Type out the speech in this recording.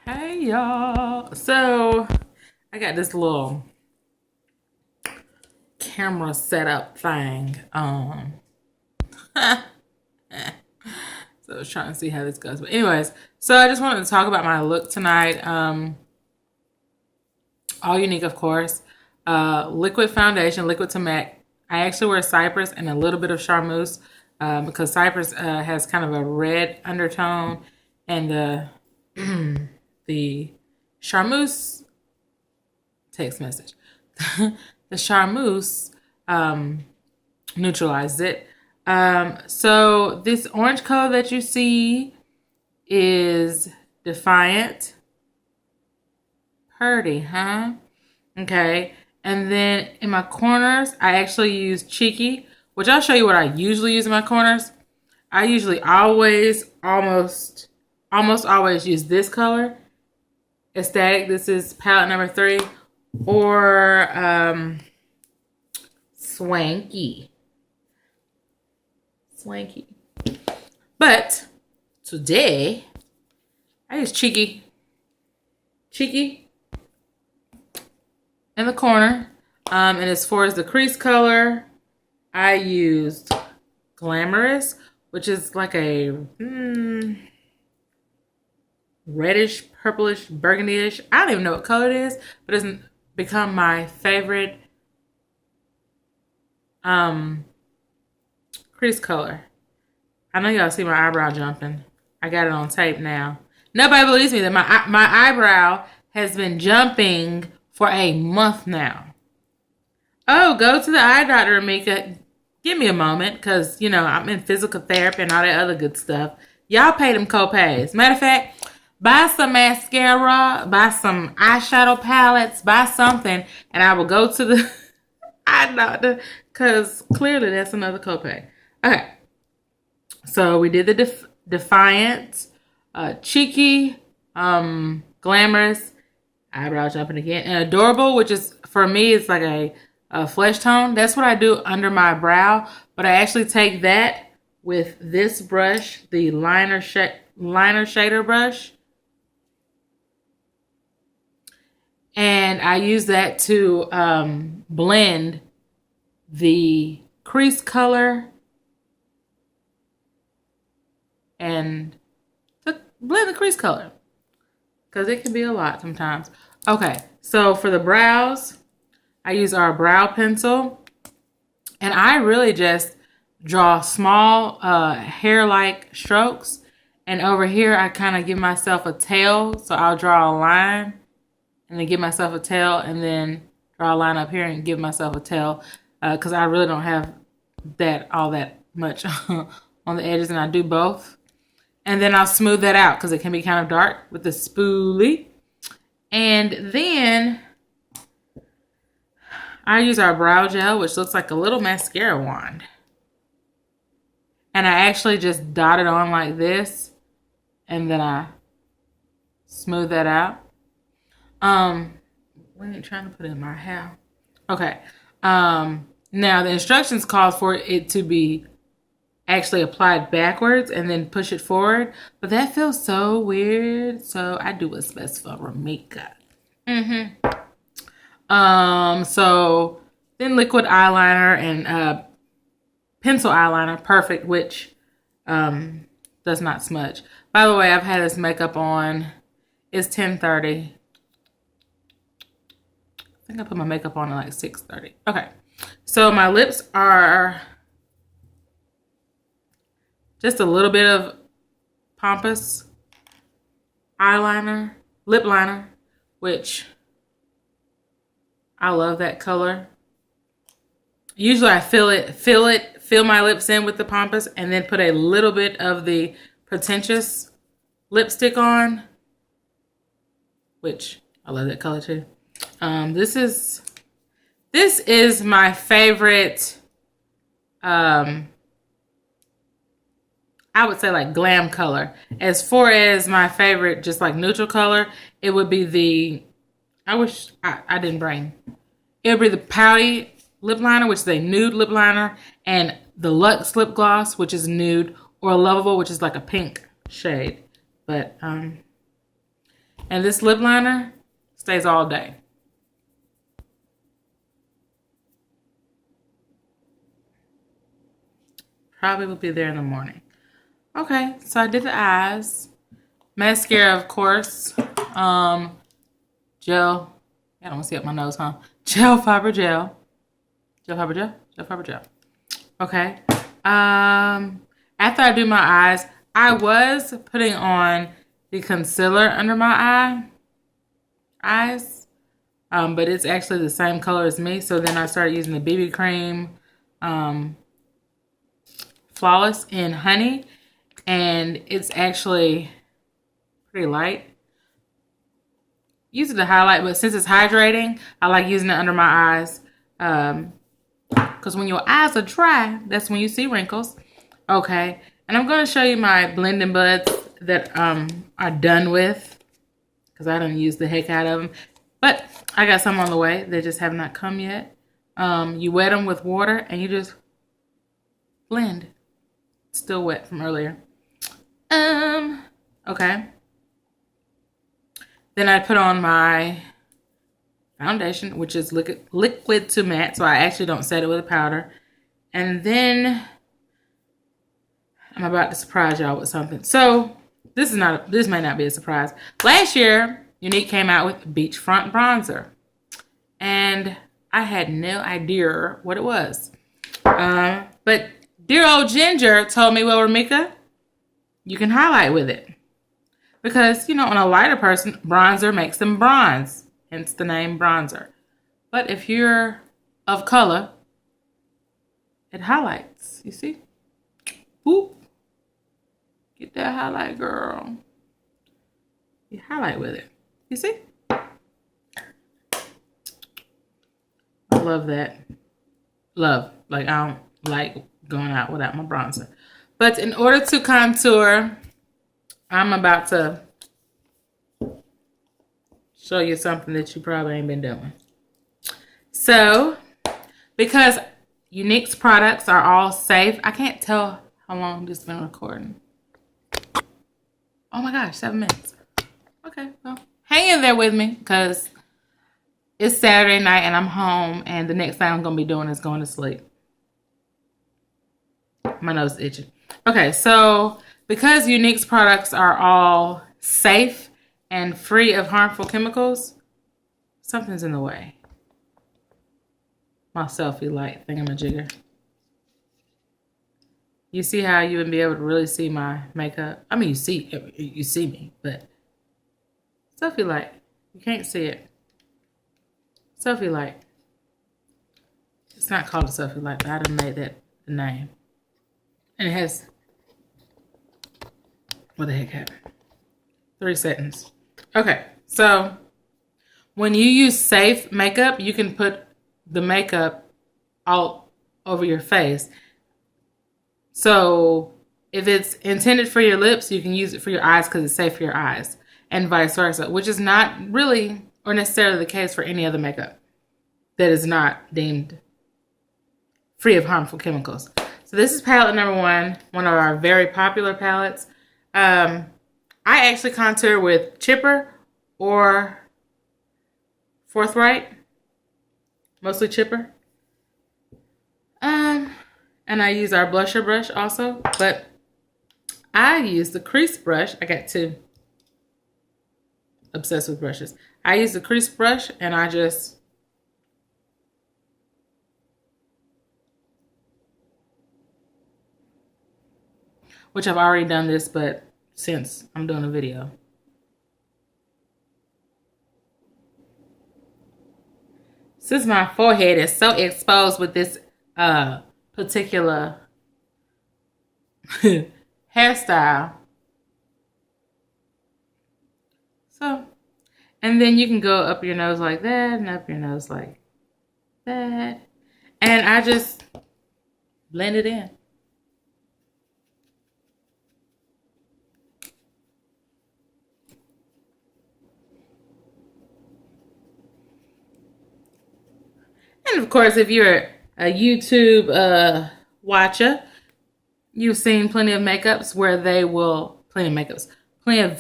Hey y'all. So I got this little camera setup thing. So I was trying to see how this goes. But anyways, so I just wanted to talk about my look tonight. All Younique, of course. Liquid foundation, liquid to MAC. I actually wear Cypress and a little bit of Charmeuse because Cypress has kind of a red undertone, and the Charmeuse text message. The Charmeuse neutralized it. So this orange color that you see is Defiant. Pretty, huh? Okay. And then in my corners, I actually use Cheeky, which I'll show you what I usually use in my corners. I usually almost always use this color. Ecstatic. This is palette number 3. Or Swanky. But today, I use Cheeky in the corner. And as far as the crease color, I used Glamorous, which is like a reddish, purplish, burgundy-ish. I don't even know what color it is, but it's become my favorite crease color. I know y'all see my eyebrow jumping. I got it on tape now. Nobody believes me that my eyebrow has been jumping for a month now. Oh, go to the eye doctor, Amika. Give me a moment, because, you know, I'm in physical therapy and all that other good stuff. Y'all pay them co-pays. Matter of fact, buy some mascara, buy some eyeshadow palettes, buy something, and I will go to the eye doctor, because clearly that's another copay. Okay. So we did the Defiant, Cheeky, Glamorous, eyebrow jumping again, and Adorable, which is, for me, it's like a flesh tone. That's what I do under my brow, but I actually take that with this brush, the liner shader brush, and I use that to blend the crease color and blend the crease color, because it can be a lot sometimes. Okay, so for the brows, I use our brow pencil, and I really just draw small hair-like strokes, and over here I kind of give myself a tail, so I'll draw a line and then give myself a tail, and then draw a line up here and give myself a tail, because I really don't have all that much on the edges, and I do both. And then I'll smooth that out because it can be kind of dark with the spoolie. And then I use our brow gel, which looks like a little mascara wand. And I actually just dot it on like this, and then I smooth that out. We ain't trying to put it in my hair. Okay. Now the instructions call for it to be actually applied backwards and then push it forward, but that feels so weird, so I do what's best for makeup. So then liquid eyeliner and pencil eyeliner, perfect, which does not smudge. By the way, I've had this makeup on. It's 10:30. I think I put my makeup on at like 6:30. Okay, so my lips are just a little bit of Pompous eyeliner, lip liner, which I love that color. Usually I fill my lips in with the Pompous, and then put a little bit of the Pretentious lipstick on, which I love that color too. This is my favorite, I would say like glam color. As far as my favorite, just like neutral color, it would be I wish I didn't bring. It would be the Pouty lip liner, which is a nude lip liner, and the Luxe lip gloss, which is nude, or Lovable, which is like a pink shade. But And this lip liner stays all day. Probably will be there in the morning. Okay, so I did the eyes. Mascara, of course. Gel. I don't want to see up my nose, huh? Gel fiber gel. Gel fiber gel? Gel fiber gel. Okay. After I do my eyes, I was putting on the concealer under my eyes. But it's actually the same color as me. So then I started using the BB cream Flawless in Honey. And it's actually pretty light. Use it to highlight, but since it's hydrating, I like using it under my eyes. Because when your eyes are dry, that's when you see wrinkles. Okay. And I'm going to show you my blending buds that are done with. Because I don't use the heck out of them. But I got some on the way. They just have not come yet. You wet them with water and you just blend. It's still wet from earlier. Okay. Then I put on my foundation, which is liquid to matte. So I actually don't set it with a powder. And then I'm about to surprise y'all with something. So this may not be a surprise. Last year, Younique came out with Beachfront Bronzer. And I had no idea what it was. But dear old Ginger told me, well, Ramika, you can highlight with it. Because, you know, on a lighter person, bronzer makes them bronze. Hence the name bronzer. But if you're of color, it highlights. You see? Boop. Get that highlight, girl. You highlight with it. You see? I love that. Love. Like, I don't like going out without my bronzer. But in order to contour, I'm about to show you something that you probably ain't been doing. So, because Younique's products are all safe, I can't tell how long this has been recording. Oh my gosh, 7 minutes. Okay, well, hang in there with me because it's Saturday night and I'm home and the next thing I'm going to be doing is going to sleep. My nose is itching. Okay, so because Younique's products are all safe and free of harmful chemicals, something's in the way. My selfie light thingamajigger. You see how you wouldn't be able to really see my makeup? I mean, you see me, but selfie light, you can't see it. Selfie light. It's not called a selfie light, but I done made that the name. And it has, what the heck happened? 3 settings. Okay, so when you use safe makeup, you can put the makeup all over your face. So if it's intended for your lips, you can use it for your eyes because it's safe for your eyes, and vice versa, which is not really or necessarily the case for any other makeup that is not deemed free of harmful chemicals. So this is palette number 1, one of our very popular palettes. I actually contour with Chipper or Forthright, mostly Chipper. And I use our blusher brush also, but I use the crease brush. I got 2. Obsessed with brushes. I use the crease brush and I just which I've already done this, but since I'm doing a video. Since my forehead is so exposed with this particular hairstyle. So, and then you can go up your nose like that and up your nose like that. And I just blend it in. And of course, if you're a YouTube watcher, you've seen plenty of makeups where they will, plenty of